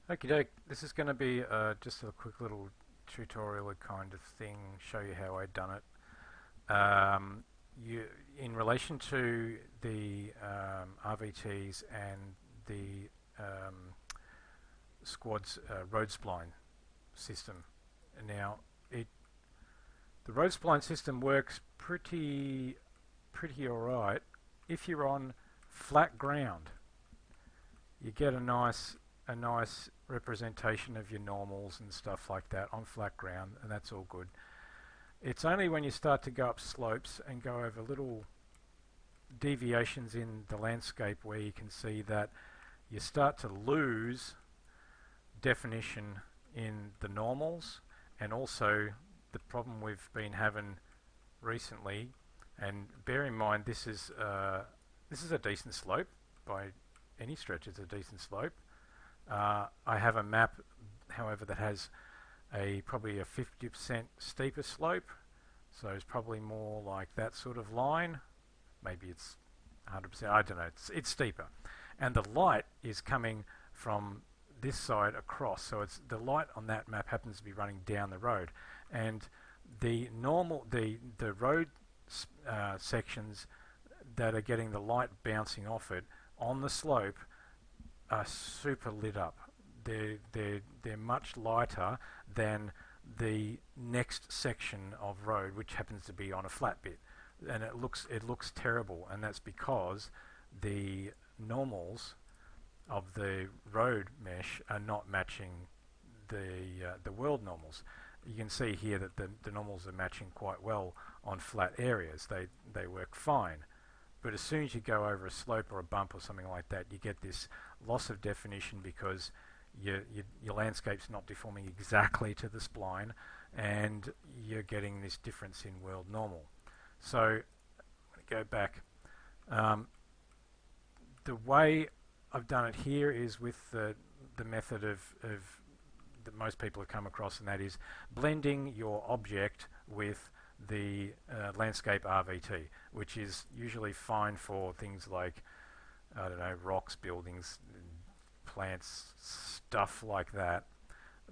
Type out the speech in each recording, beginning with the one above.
Okie doke, this is going to be just a quick little tutorial kind of thing, show you how I've done it. You, in relation to the RVTs and the squad's road spline system. Now, the road spline system works pretty alright if you're on flat ground. You get a nice representation of your normals and stuff like that on flat ground, and that's all good. It's only when you start to go up slopes and go over little deviations in the landscape where you can see that you start to lose definition in the normals, and also the problem we've been having recently, and bear in mind this is a decent slope. By any stretch it's a decent slope. I have a map, however, that has probably a 50% steeper slope, so it's probably more like that sort of line. Maybe it's 100%, I don't know, it's steeper. And the light is coming from this side across, so it's the light on that map happens to be running down the road, and the road sections that are getting the light bouncing off it on the slope are super lit up. They're much lighter than the next section of road, which happens to be on a flat bit, and it looks terrible, and that's because the normals of the road mesh are not matching the world normals. You can see here that the normals are matching quite well on flat areas. They work fine. But as soon as you go over a slope or a bump or something like that, you get this loss of definition because your landscape's not deforming exactly to the spline, and you're getting this difference in world normal. So I'm going to go back. The way I've done it here is with the method that most people have come across, and that is blending your object with the landscape RVT, which is usually fine for things like, I don't know, rocks, buildings, plants, stuff like that,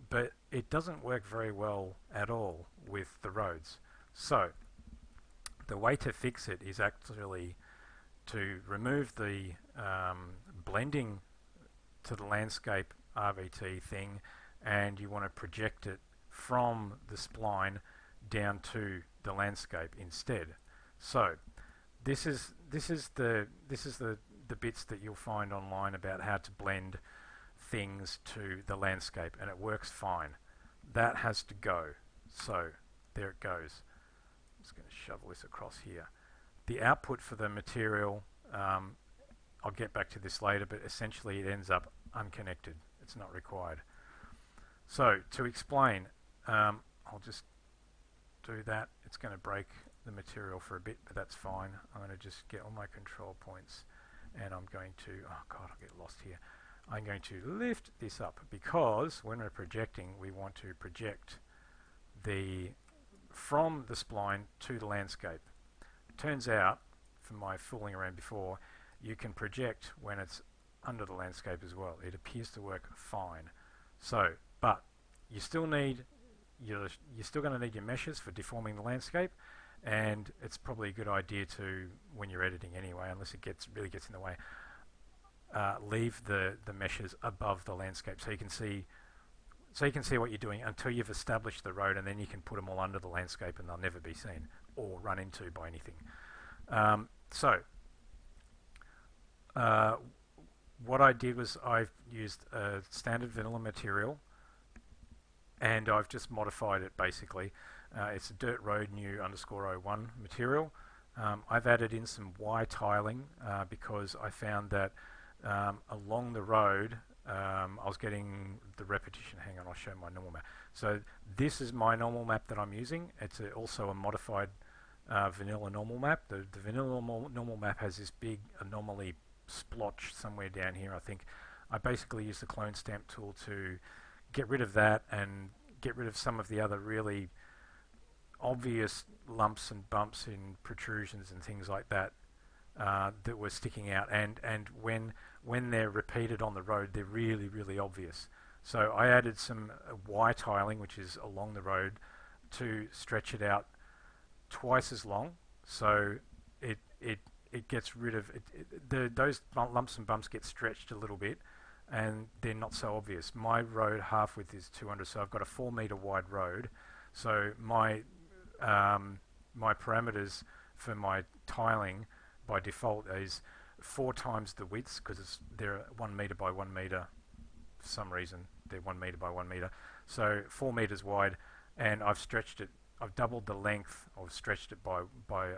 but it doesn't work very well at all with the roads. So the way to fix it is actually to remove the blending to the landscape RVT thing, and you want to project it from the spline down to the landscape instead. So this is the bits that you'll find online about how to blend things to the landscape, and it works fine. That has to go. So there it goes. I'm just going to shovel this across here. The output for the material, I'll get back to this later, but essentially it ends up unconnected. It's not required. So to explain, I'll just do that. It's going to break the material for a bit, but that's fine. I'm going to just get all my control points, and I'm going to, oh god, I'll get lost here. I'm going to lift this up, because when we're projecting, we want to project from the spline to the landscape. It turns out, from my fooling around before, you can project when it's under the landscape as well. It appears to work fine. So, but you still need you're still going to need your meshes for deforming the landscape, and it's probably a good idea to, when you're editing anyway, unless it really gets in the way, leave the meshes above the landscape so you can see what you're doing until you've established the road, and then you can put them all under the landscape and they'll never be seen or run into by anything. What I did was I've used a standard vanilla material, and I've just modified it basically. It's a dirt road new _01 material. I've added in some Y tiling because I found that along the road I was getting the repetition. Hang on, I'll show my normal map. So this is my normal map that I'm using. It's also a modified vanilla normal map. The vanilla normal map has this big anomaly splotch somewhere down here, I think. I basically use the clone stamp tool to get rid of that and get rid of some of the other really obvious lumps and bumps and protrusions and things like that that were sticking out, and when they're repeated on the road, they're really obvious. So I added some Y tiling, which is along the road, to stretch it out twice as long. So it gets rid of those lumps and bumps get stretched a little bit, and they're not so obvious. My road half width is 200, so I've got a 4 meter wide road. So my my parameters for my tiling by default is 4 times the widths, because they're 1 meter by 1 meter. For some reason they're 1 meter by 1 meter, so 4 meters wide, and I've stretched it. I've doubled the length. I've stretched it by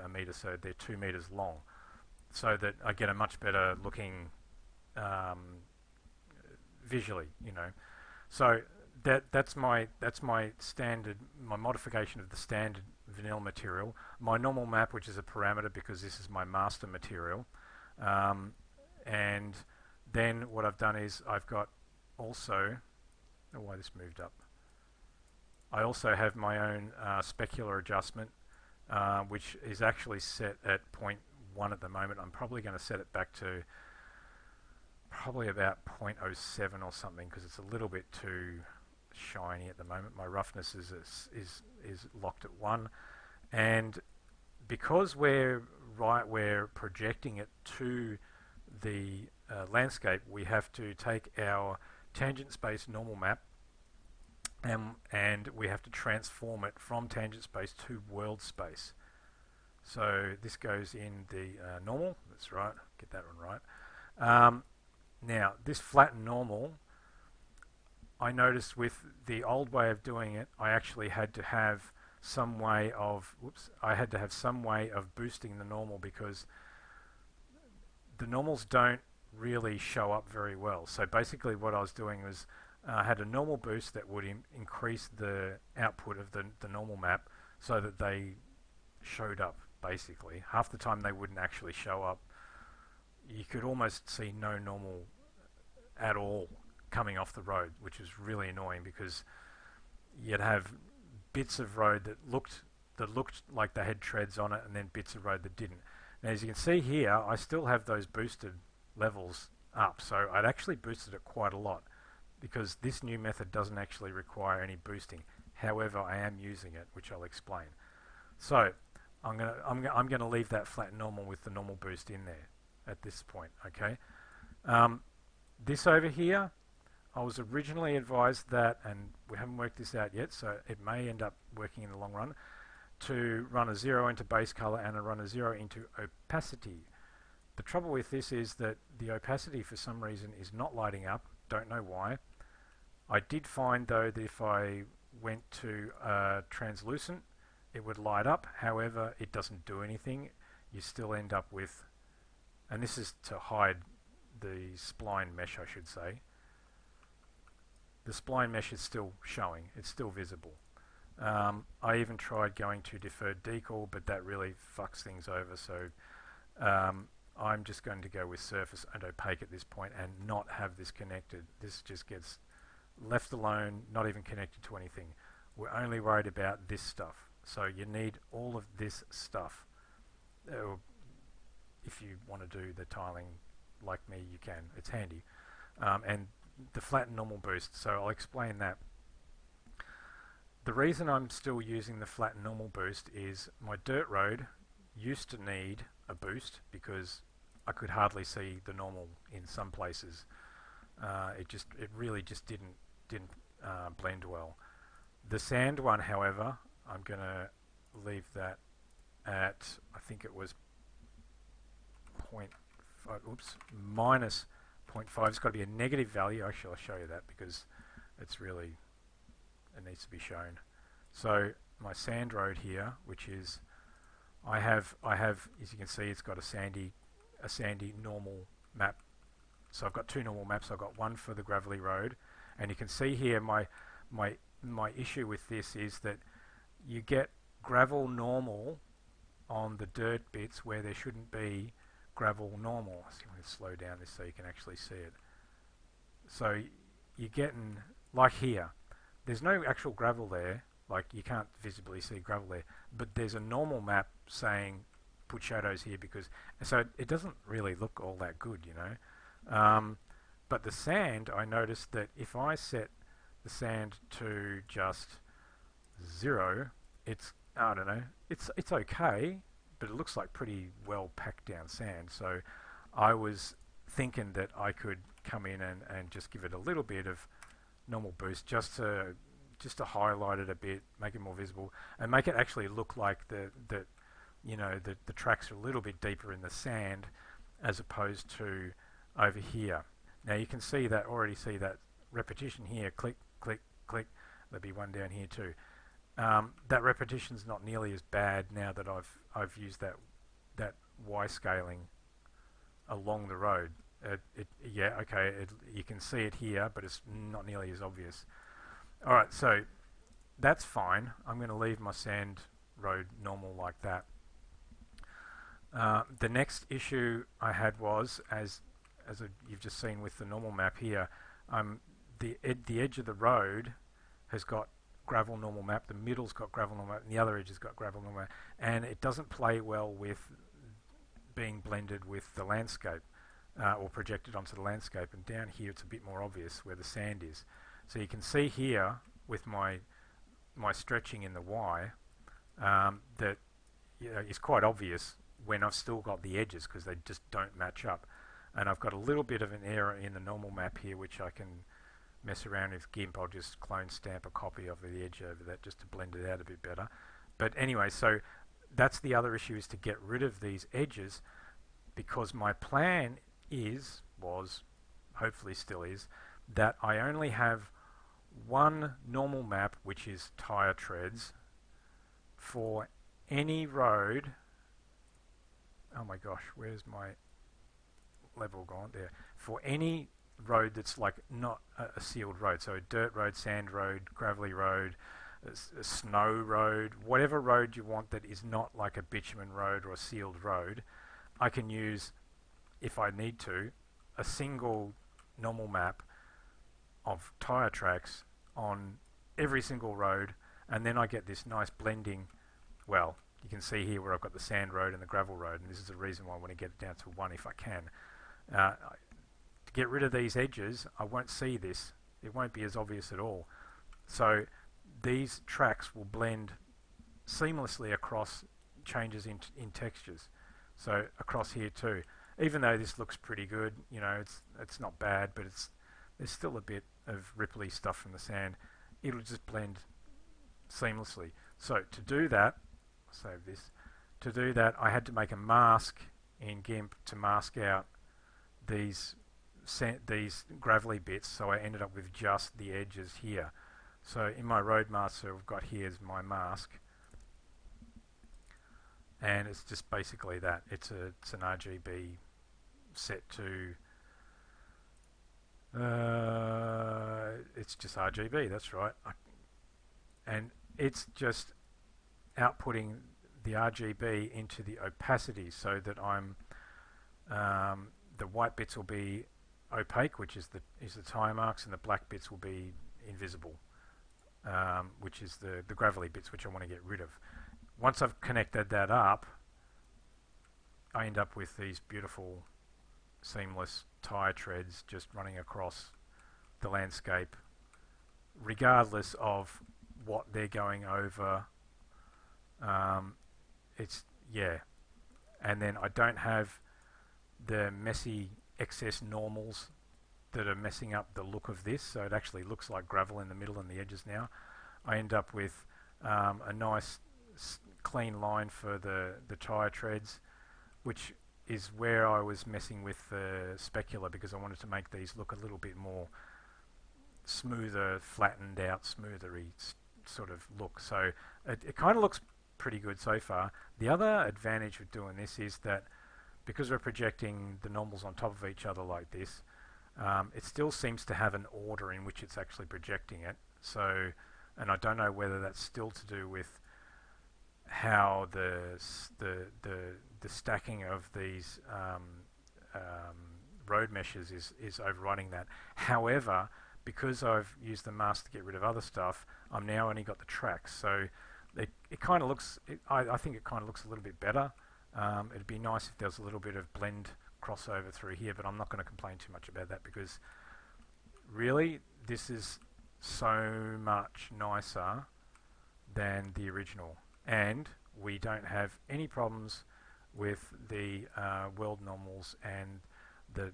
a meter, so they're 2 meters long, so that I get a much better looking visually, you know. So that's my standard, my modification of the standard vanilla material. My normal map, which is a parameter because this is my master material, and then what I've done is I've got also, oh, why this moved up. I also have my own specular adjustment, which is actually set at 0.1 at the moment. I'm probably going to set it back to probably about 0.07 or something, because it's a little bit too shiny at the moment. My roughness is locked at 1, and because we're projecting it to the landscape, we have to take our tangent space normal map, and we have to transform it from tangent space to world space. So this goes in the normal. That's right, get that one right. Now this flattened normal, I noticed with the old way of doing it, I actually had to have some way of boosting the normal, because the normals don't really show up very well. So basically what I was doing was had a normal boost that would increase the output of the normal map, so that they showed up. Basically half the time they wouldn't actually show up. You could almost see no normal at all coming off the road, which is really annoying, because you'd have bits of road that looked like they had treads on it, and then bits of road that didn't. Now as you can see here, I still have those boosted levels up, so I'd actually boosted it quite a lot, because this new method doesn't actually require any boosting. However, I am using it, which I'll explain. So I'm gonna leave that flat normal with the normal boost in there at this point. Okay. This over here, I was originally advised that, and we haven't worked this out yet, so it may end up working in the long run, to run a 0 into base color and run a 0 into opacity. The trouble with this is that the opacity for some reason is not lighting up. Don't know why. I did find though that if I went to translucent, it would light up. However, it doesn't do anything. You still end up with, and this is to hide the spline mesh, I should say. The spline mesh is still showing. It's still visible. I even tried going to deferred decal, but that really fucks things over. So I'm just going to go with surface and opaque at this point and not have this connected. This just gets left alone, not even connected to anything. We're only worried about this stuff. So you need all of this stuff. If you want to do the tiling like me, you can. It's handy. And the flat normal boost, so I'll explain that. The reason I'm still using the flat normal boost is my dirt road used to need a boost, because I could hardly see the normal in some places. It really just didn't blend well. The sand one, however, I'm going to leave that at, I think it was minus 0.5. It's got to be a negative value. Actually, I'll show you that, because it's really, it needs to be shown. So my sand road here, which is, I have, as you can see, it's got a sandy normal map. So I've got 2 normal maps. I've got one for the gravelly road, and you can see here my issue with this is that you get gravel normal on the dirt bits where there shouldn't be gravel normal. I'm going to slow down this so you can actually see it. So you're getting, like here, there's no actual gravel there, like you can't visibly see gravel there, but there's a normal map saying put shadows here, because, so it doesn't really look all that good, you know. But the sand, I noticed that if I set the sand to just 0, it's, I don't know, it's okay, but it looks like pretty well packed down sand. So I was thinking that I could come in and just give it a little bit of normal boost just to highlight it a bit, make it more visible, and make it actually look like the tracks are a little bit deeper in the sand as opposed to over here. Now you can see that, already see that repetition here, click, click, click. There'll be one down here too. That repetition's not nearly as bad now that I've used that Y scaling along the road. Yeah, okay, you can see it here, but it's not nearly as obvious. Alright, so that's fine. I'm going to leave my sand road normal like that. The next issue I had was, as you've just seen with the normal map here, the edge of the road has got gravel normal map, the middle's got gravel normal map, and the other edge has got gravel normal map, and it doesn't play well with being blended with the landscape or projected onto the landscape. And down here it's a bit more obvious where the sand is. So you can see here with my stretching in the Y that it's quite obvious when I've still got the edges because they just don't match up. And I've got a little bit of an error in the normal map here, which I can mess around with GIMP. I'll just clone stamp a copy of the edge over that just to blend it out a bit better. But anyway, so that's the other issue, is to get rid of these edges, because my plan was, hopefully still is, that I only have one normal map, which is tire treads, for any road. Oh my gosh, where's my level gone? There. For any road that's like not a sealed road, so a dirt road, sand road, gravelly road, a snow road, whatever road you want that is not like a bitumen road or a sealed road, I can use, if I need to, a single normal map of tire tracks on every single road, and then I get this nice blending. Well, you can see here where I've got the sand road and the gravel road, and this is the reason why I want to get it down to 1 if I can. To get rid of these edges, I won't see this. It won't be as obvious at all. So these tracks will blend seamlessly across changes in textures. So across here too. Even though this looks pretty good, it's not bad, but there's still a bit of ripply stuff from the sand. It'll just blend seamlessly. So to do that, I'll save this. To do that, I had to make a mask in GIMP to mask out these gravelly bits, so I ended up with just the edges here. So in my road master, I've got here's my mask, and it's just basically that. It's an RGB set to it's just RGB, that's right. And it's just outputting the RGB into the opacity, so that I'm the white bits will be opaque, which is the tire marks, and the black bits will be invisible, which is the gravelly bits, which I want to get rid of. Once I've connected that up, I end up with these beautiful seamless tire treads just running across the landscape, regardless of what they're going over. And then I don't have the messy excess normals that are messing up the look of this, so it actually looks like gravel in the middle and the edges now. I end up with a nice clean line for the tire treads, which is where I was messing with the specular, because I wanted to make these look a little bit more smoother, flattened out, smoother-y sort of look. So it kind of looks pretty good so far. The other advantage of doing this is that because we're projecting the normals on top of each other like this, it still seems to have an order in which it's actually projecting it. So, and I don't know whether that's still to do with how the stacking of these road meshes is overriding that. However, because I've used the mask to get rid of other stuff, I'm now only got the tracks. So it kind of looks, I think it kind of looks a little bit better. It'd be nice if there was a little bit of blend crossover through here, but I'm not going to complain too much about that because really this is so much nicer than the original, and we don't have any problems with the world normals and the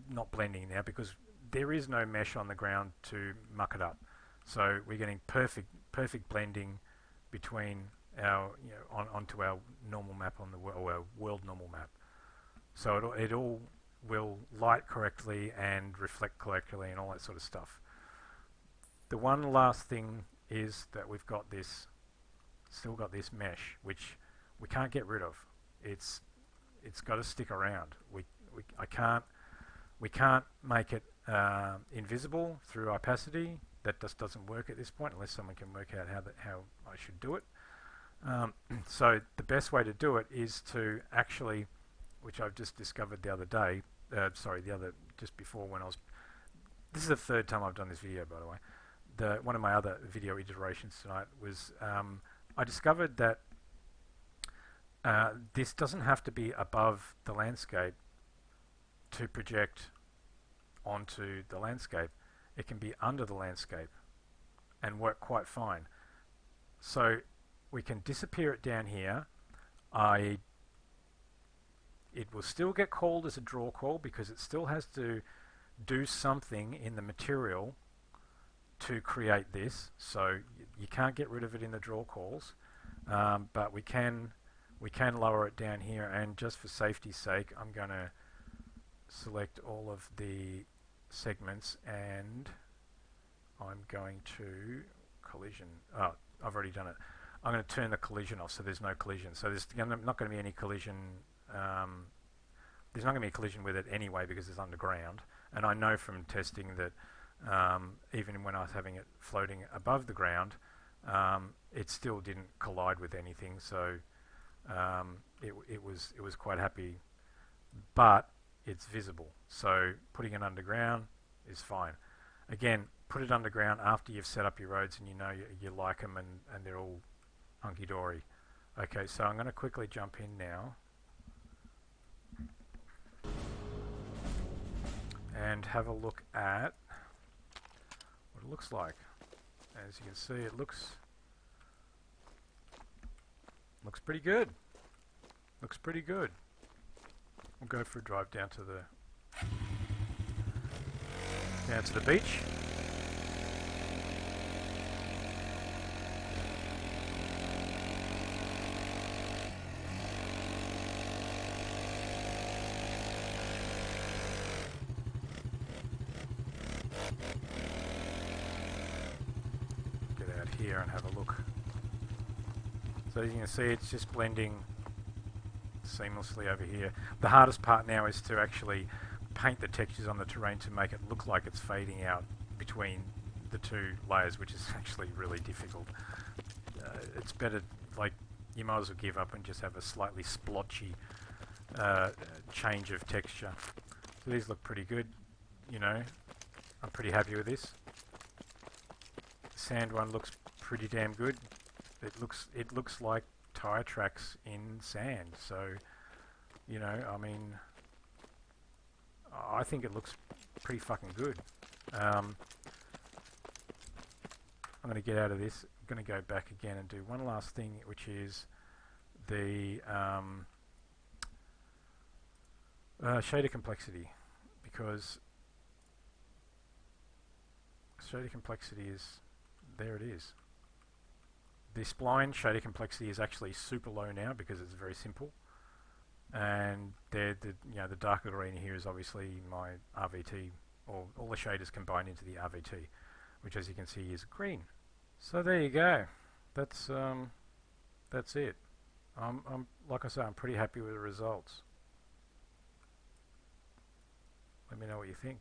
not blending now, because there is no mesh on the ground to muck it up. So we're getting perfect blending between our, onto our normal map on the our world normal map. So it all will light correctly and reflect correctly and all that sort of stuff. The one last thing is that we've got this, still got this mesh, which we can't get rid of. It's got to stick around. We can't make it invisible through opacity. That just doesn't work at this point unless someone can work out how I should do it. So the best way to do it is to actually, which I've just discovered the other day, just before when I was, this is the third time I've done this video, by the way. One of my other video iterations tonight was, I discovered that this doesn't have to be above the landscape to project onto the landscape. It can be under the landscape and work quite fine. So we can disappear it down here. It will still get called as a draw call because it still has to do something in the material to create this. So you can't get rid of it in the draw calls, but we can lower it down here, and just for safety's sake I'm going to select all of the segments and I'm going to collision. Oh, I've already done it. I'm going to turn the collision off so there's no collision. So there's not going to be any collision. There's not going to be a collision with it anyway because it's underground. And I know from testing that even when I was having it floating above the ground, it still didn't collide with anything. So it was quite happy, but it's visible. So putting it underground is fine. Again, put it underground after you've set up your roads and you know you like them and they're all hunky-dory. Okay, so I'm going to quickly jump in now and have a look at what it looks like. As you can see, it looks pretty good. Looks pretty good. We'll go for a drive down to the beach. Get out here and have a look. So as you can see, it's just blending seamlessly over here. The hardest part now is to actually paint the textures on the terrain to make it look like it's fading out between the two layers, which is actually really difficult. It's better, like, you might as well give up and just have a slightly splotchy change of texture. So these look pretty good, you know. I'm pretty happy with this. The sand one looks pretty damn good. It looks like tire tracks in sand. So, you know, I mean, I think it looks pretty fucking good. I'm going to get out of this. I'm going to go back again and do one last thing, which is the shader complexity, because shader complexity is, there it is. The spline shader complexity is actually super low now because it's very simple, and the darker green here is obviously my RVT, or all the shaders combined into the RVT, which, as you can see, is green. So there you go. That's it. I'm like I say, I'm pretty happy with the results. Let me know what you think.